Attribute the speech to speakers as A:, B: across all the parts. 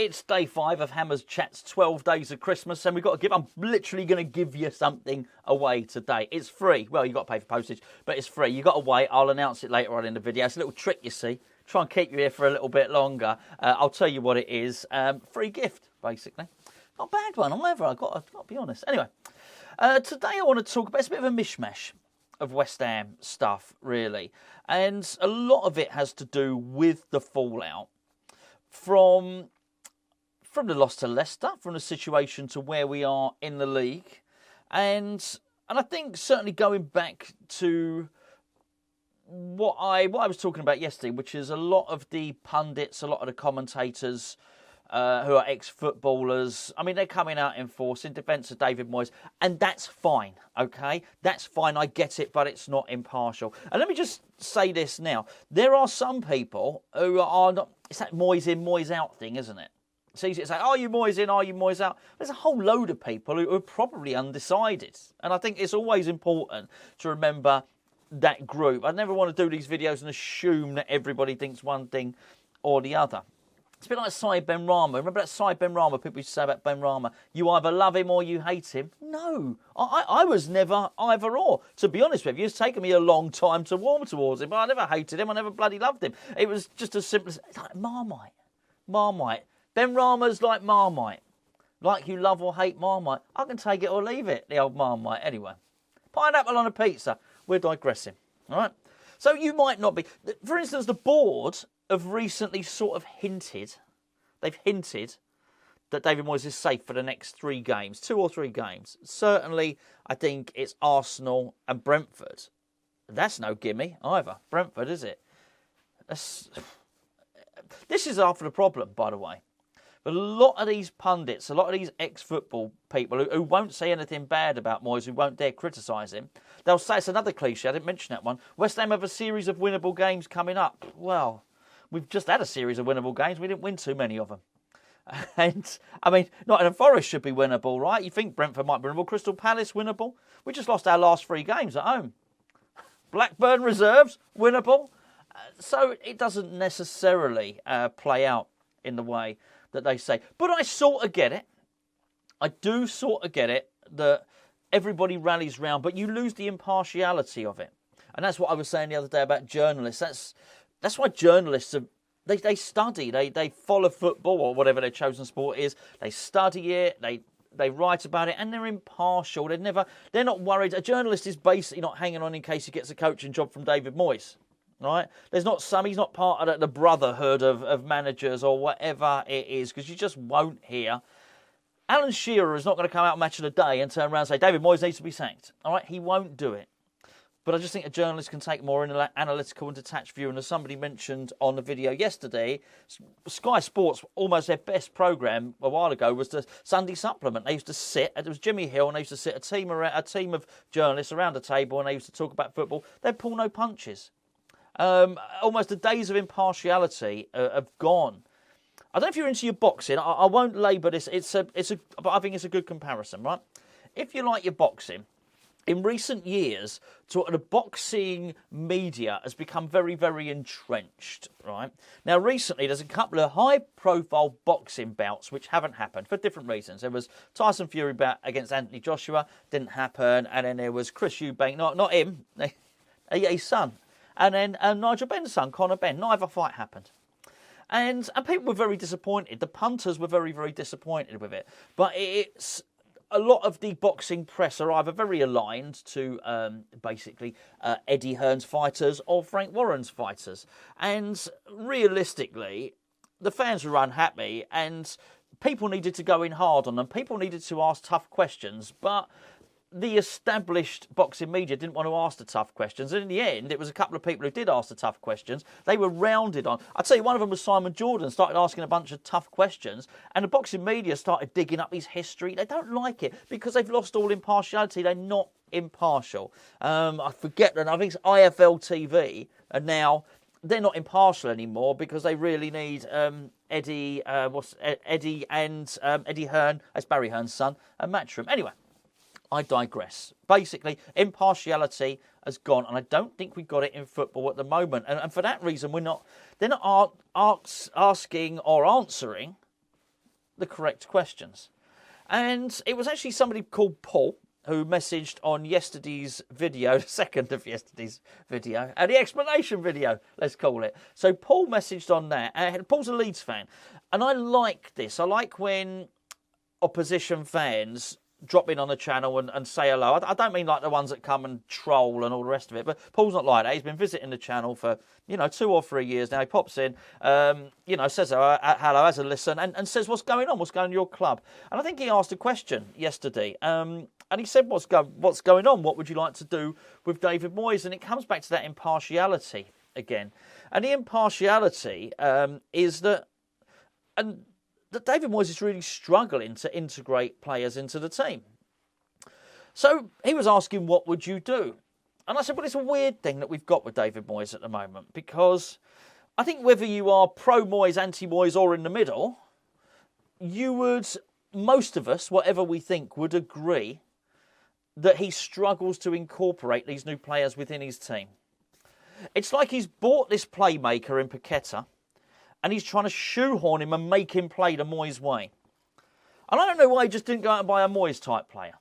A: it's day 5 of Hammer's Chat's 12 Days of Christmas, and we've got to give. I'm literally going to give you something away today. It's free. Well, you've got to pay for postage, but it's free. You've got to wait. I'll announce it later on in the video. It's a little trick, you see. Try and keep you here for a little bit longer. I'll tell you what it is. Free gift, basically. Not a bad one either, I've got to be honest. Anyway, today I want to talk about, it's a bit of a mishmash of West Ham stuff, really. And a lot of it has to do with the fallout from the loss to Leicester, from the situation to where we are in the league. And I think certainly going back to what I was talking about yesterday, which is a lot of the pundits, a lot of the commentators who are ex-footballers. I mean, they're coming out in force in defence of David Moyes, and that's fine, okay? That's fine, I get it, but it's not impartial. And let me just say this now. There are some people who are not... It's that Moyes in, Moyes out thing, isn't it? It's easy to say, are you Moyes in, are you Moyes out? There's a whole load of people who are probably undecided. And I think it's always important to remember that group. I never want to do these videos and assume that everybody thinks one thing or the other. It's a bit like Saïd Benrahma. Remember that Saïd Benrahma? People used to say about Benrahma, you either love him or you hate him. No, I was never either or. To be honest with you, it's taken me a long time to warm towards him, but I never hated him. I never bloody loved him. It was just as simple as, it's like Marmite. Marmite. Benrahma's like Marmite. Like you love or hate Marmite. I can take it or leave it, the old Marmite. Anyway, pineapple on a pizza. We're digressing, all right? So you might not be... For instance, the board have recently sort of hinted, they've hinted that David Moyes is safe for the next 3 games, 2 or 3 games. Certainly, I think it's Arsenal and Brentford. That's no gimme either. Brentford, is it? This is half of the problem, by the way. But a lot of these pundits, a lot of these ex-football people who won't say anything bad about Moyes, who won't dare criticise him, they'll say, it's another cliche, I didn't mention that one, West Ham have a series of winnable games coming up. Well, we've just had a series of winnable games. We didn't win too many of them. And, I mean, Nottingham Forest should be winnable, right? You think Brentford might be winnable. Crystal Palace, winnable. We just lost our last 3 games at home. Blackburn reserves, winnable. So it doesn't necessarily play out in the way that they say. But I sort of get it. I do sort of get it that everybody rallies round, but you lose the impartiality of it. And that's what I was saying the other day about journalists. That's why journalists are, they study, they follow football or whatever their chosen sport is. They study it, they write about it, and they're impartial. They're not worried. A journalist is basically not hanging on in case he gets a coaching job from David Moyes. Right? He's not part of the brotherhood of managers or whatever it is, because you just won't hear. Alan Shearer is not going to come out match of the day and turn around and say, David Moyes needs to be sacked. All right? He won't do it. But I just think a journalist can take more analytical and detached view. And as somebody mentioned on the video yesterday, Sky Sports, almost their best programme a while ago, was the Sunday Supplement. They used to sit, it was Jimmy Hill, and they used to sit a team of journalists around a table, and they used to talk about football. They'd pull no punches. Almost the days of impartiality have gone. I don't know if you're into your boxing. I won't labour this. But I think it's a good comparison, right? If you like your boxing, in recent years, the boxing media has become very, very entrenched, right? Now, recently, there's a couple of high-profile boxing bouts which haven't happened for different reasons. There was Tyson Fury bout against Anthony Joshua, didn't happen, and then there was Chris Eubank, not him, his son. And then Nigel Benn's son, Conor Benn. Neither fight happened. And people were very disappointed. The punters were very, very disappointed with it. But it's a lot of the boxing press are either very aligned to basically Eddie Hearn's fighters or Frank Warren's fighters. And realistically, the fans were unhappy and people needed to go in hard on them. People needed to ask tough questions. But the established boxing media didn't want to ask the tough questions. And in the end, it was a couple of people who did ask the tough questions. They were rounded on. I'd say one of them was Simon Jordan, started asking a bunch of tough questions. And the boxing media started digging up his history. They don't like it because they've lost all impartiality. They're not impartial. I forget that. I think it's IFL TV. And now they're not impartial anymore because they really need Eddie and Eddie Hearn, that's Barry Hearn's son, and Matchroom. Anyway. I digress. Basically, impartiality has gone, and I don't think we've got it in football at the moment. And for that reason, they're not asking or answering the correct questions. And it was actually somebody called Paul who messaged on yesterday's video, the second of yesterday's video, the explanation video, let's call it. So Paul messaged on that. Paul's a Leeds fan. And I like this. I like when opposition fans drop in on the channel and say hello. I don't mean like the ones that come and troll and all the rest of it, but Paul's not like that. He's been visiting the channel for, 2 or 3 years now. He pops in, says hello, has a listen, and says what's going on in your club. And I think he asked a question yesterday, and he said, what's going on? What would you like to do with David Moyes? And it comes back to that impartiality again. And the impartiality is that David Moyes is really struggling to integrate players into the team. So he was asking, what would you do? And I said, well, it's a weird thing that we've got with David Moyes at the moment, because I think whether you are pro-Moyes, anti-Moyes, or in the middle, most of us, whatever we think, would agree that he struggles to incorporate these new players within his team. It's like he's bought this playmaker in Paqueta, and he's trying to shoehorn him and make him play the Moyes way. And I don't know why he just didn't go out and buy a Moyes-type player.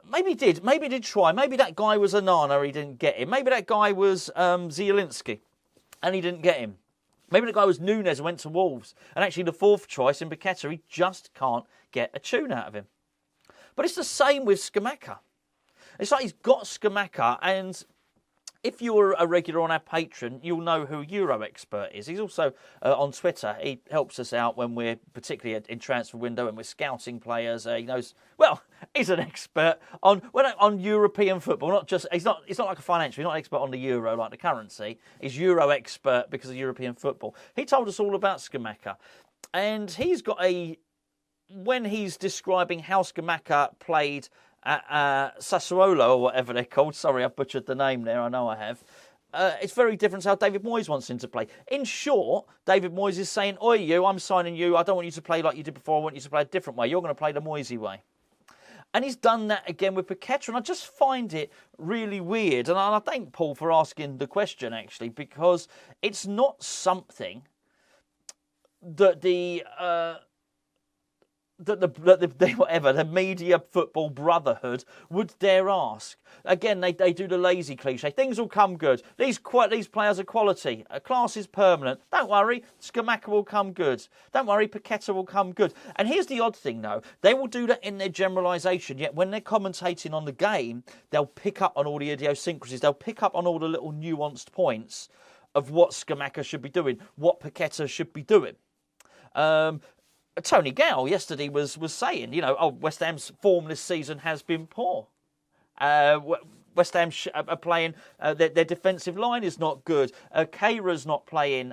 A: Maybe he did. Maybe he did try. Maybe that guy was Anana, he didn't get him. Maybe that guy was Zielinski, and he didn't get him. Maybe the guy was Nunes and went to Wolves. And actually the fourth choice in Paqueta, he just can't get a tune out of him. But it's the same with Scamacca. It's like he's got Scamacca, and if you're a regular on our Patreon, you'll know who Euro Expert is. He's also on Twitter. He helps us out when we're, particularly in transfer window, and we're scouting players. He knows, well, he's an expert on European football. He's not like a financial. He's not an expert on the euro, like the currency. He's Euro Expert because of European football. He told us all about Scamacca, and he's got when he's describing how Scamacca played at Sassuolo, or whatever they're called. Sorry, I've butchered the name there. I know I have. It's very different to how David Moyes wants him to play. In short, David Moyes is saying, oi, I'm signing you. I don't want you to play like you did before. I want you to play a different way. You're going to play the Moyesy way. And he's done that again with Paqueta, and I just find it really weird. And I thank Paul for asking the question, actually, because it's not something that the media football brotherhood would dare ask. Again, they do the lazy cliche. Things will come good. These players are quality. Class is permanent. Don't worry, Scamacca will come good. Don't worry, Paqueta will come good. And here's the odd thing, though. They will do that in their generalisation, yet when they're commentating on the game, they'll pick up on all the idiosyncrasies. They'll pick up on all the little nuanced points of what Scamacca should be doing, what Paqueta should be doing. Tony Gale yesterday was saying, West Ham's form this season has been poor. West Ham are playing, their defensive line is not good. Keira's not playing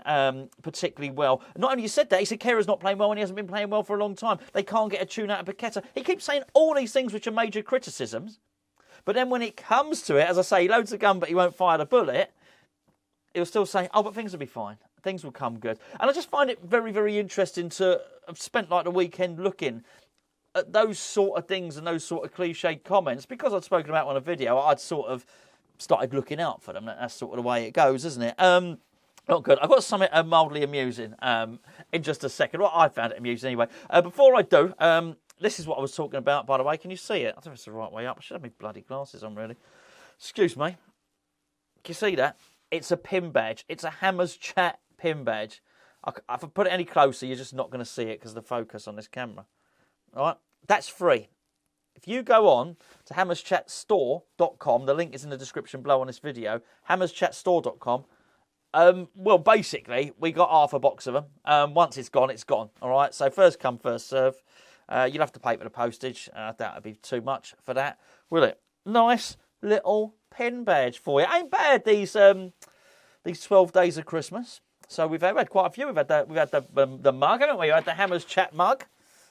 A: particularly well. Not only he said that, he said Keira's not playing well and he hasn't been playing well for a long time. They can't get a tune out of Paqueta. He keeps saying all these things which are major criticisms. But then when it comes to it, as I say, he loads a gun but he won't fire the bullet, he'll still say, but things will be fine. Things will come good. And I just find it very, very interesting to have spent like the weekend looking at those sort of things and those sort of cliched comments. Because I'd spoken about on a video, I'd sort of started looking out for them. That's sort of the way it goes, isn't it? Not good. I've got something mildly amusing in just a second. Well, I found it amusing anyway. Before I do, this is what I was talking about, by the way. Can you see it? I don't know if it's the right way up. I should have my bloody glasses on, really. Excuse me. Can you see that? It's a pin badge. It's a Hammers Chat pin badge. If I put it any closer, you're just not going to see it because of the focus on this camera. All right? That's free. If you go on to hammerschatstore.com, the link is in the description below on this video, hammerschatstore.com, well, basically, we got half a box of them. Once it's gone, it's gone. All right? So first come, first serve. You'll have to pay for the postage. I doubt it'd be too much for that, will it? Nice little pin badge for you. Ain't bad, these 12 days of Christmas. So we've had quite a few. We've had the mug, haven't we? We had the Hammers Chat mug,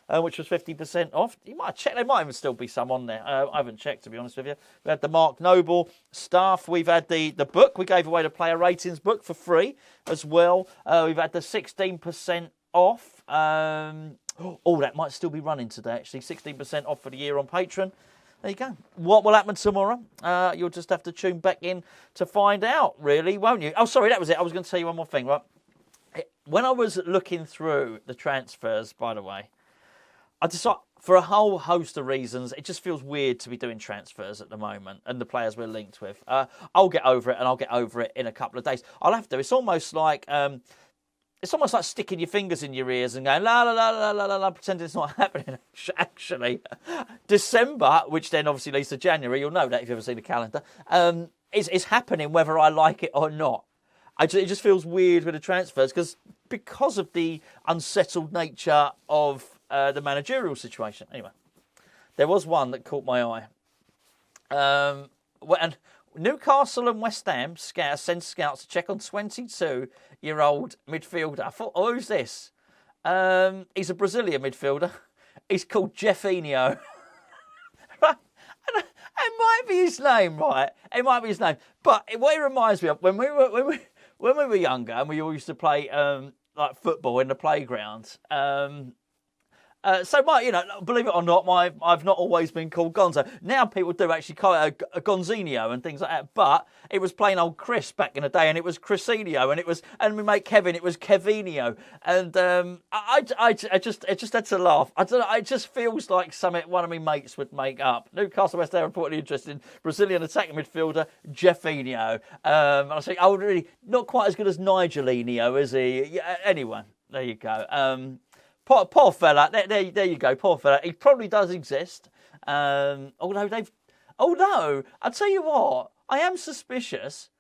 A: which was 50% off. You might check. There might even still be some on there. I haven't checked, to be honest with you. We had the Mark Noble staff. We've had the book. We gave away the player ratings book for free as well. We've had the 16% off. That might still be running today, actually. 16% off for the year on Patreon. There you go. What will happen tomorrow? You'll just have to tune back in to find out, really, won't you? Oh, sorry, that was it. I was going to tell you one more thing, right? when I was looking through the transfers, by the way, I decided, for a whole host of reasons, it just feels weird to be doing transfers at the moment and the players we're linked with. I'll get over it, and I'll get over it in a couple of days. I'll have to. It's almost like sticking your fingers in your ears and going la la la la la la la, pretending it's not happening. Actually, December, which then obviously leads to January. You'll know that if you've ever seen the calendar. Is happening whether I like it or not. It just feels weird with the transfers because of the unsettled nature of the managerial situation. Anyway, there was one that caught my eye. And Newcastle and West Ham send scouts to check on 22-year-old midfielder. I thought, oh, who's this? He's a Brazilian midfielder. He's called Jeffinho. Right? It might be his name, right? It might be his name. But what it reminds me of, when we were younger and we all used to play like football in the playground. So, believe it or not, I've not always been called Gonzo. Now people do actually call it a Gonzinho and things like that. But it was plain old Chris back in the day, and it was Chrisinho, and my mate Kevin, it was Kevinho. And I just had to laugh. I don't know. It just feels like something one of my mates would make up. Newcastle West Ham reportedly interested in Brazilian attacking midfielder Jeffinho. And I think, oh, really, not quite as good as Nigelinho, is he? Yeah, anyway, there you go. Poor fella. There you go. Poor fella. He probably does exist. Although I'll tell you what, I am suspicious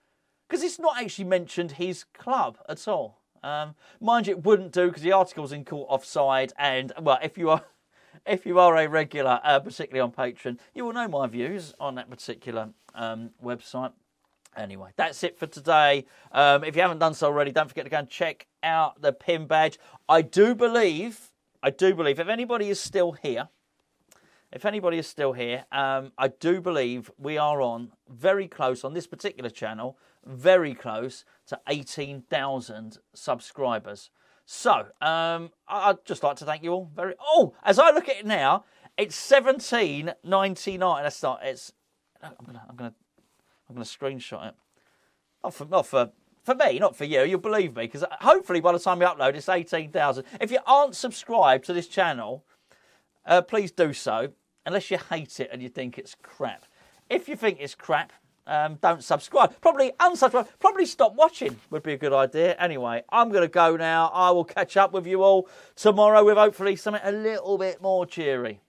A: because it's not actually mentioned his club at all. Mind you, it wouldn't do because the article's in caught offside. And well, if you are a regular, particularly on Patreon, you will know my views on that particular website. Anyway, that's it for today. If you haven't done so already, don't forget to go and check out the pin badge. I do believe, if anybody is still here, I do believe we are on very close, on this particular channel, very close to 18,000 subscribers. So, I'd just like to thank you all as I look at it now, it's $17.99. That's not, I'm going to screenshot it. Not for me, not for you. You'll believe me, because hopefully by the time we upload, it's 18,000. If you aren't subscribed to this channel, please do so, unless you hate it and you think it's crap. If you think it's crap, don't subscribe. Probably unsubscribe. Probably stop watching would be a good idea. Anyway, I'm going to go now. I will catch up with you all tomorrow with hopefully something a little bit more cheery.